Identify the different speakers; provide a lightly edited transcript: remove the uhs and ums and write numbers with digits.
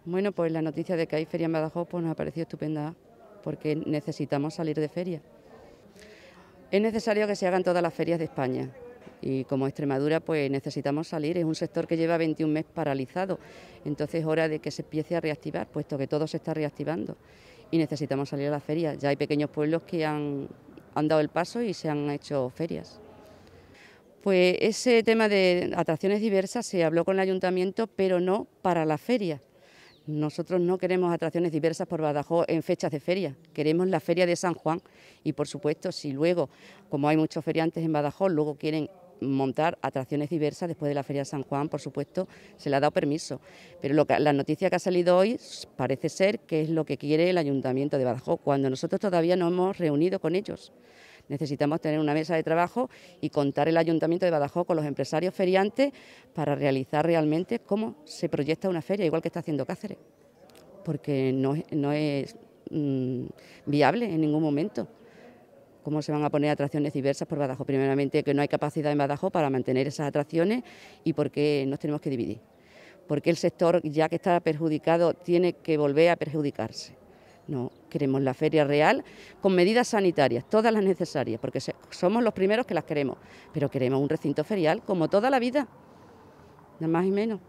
Speaker 1: Bueno, pues la noticia de que hay feria en Badajoz pues nos ha parecido estupenda, porque necesitamos salir de feria. Es necesario que se hagan todas las ferias de España y como Extremadura pues necesitamos salir, es un sector que lleva 21 meses paralizado, entonces es hora de que se empiece a reactivar, puesto que todo se está reactivando y necesitamos salir a las ferias. Ya hay pequeños pueblos que han dado el paso y se han hecho ferias. Pues ese tema de atracciones diversas se habló con el ayuntamiento, pero no para la feria. Nosotros no queremos atracciones diversas por Badajoz en fechas de feria, queremos la feria de San Juan y por supuesto si luego, como hay muchos feriantes en Badajoz, luego quieren montar atracciones diversas después de la feria de San Juan, por supuesto, se le ha dado permiso. Pero la noticia que ha salido hoy parece ser que es lo que quiere el Ayuntamiento de Badajoz, cuando nosotros todavía no hemos reunido con ellos. Necesitamos tener una mesa de trabajo y contar el Ayuntamiento de Badajoz con los empresarios feriantes para realizar realmente cómo se proyecta una feria, igual que está haciendo Cáceres, porque no es viable en ningún momento. ¿Cómo se van a poner atracciones diversas por Badajoz? Primeramente, que no hay capacidad en Badajoz para mantener esas atracciones y por qué nos tenemos que dividir. Porque el sector, ya que está perjudicado, tiene que volver a perjudicarse. No, queremos la feria real con medidas sanitarias, todas las necesarias, porque somos los primeros que las queremos, pero queremos un recinto ferial como toda la vida, nada más y menos.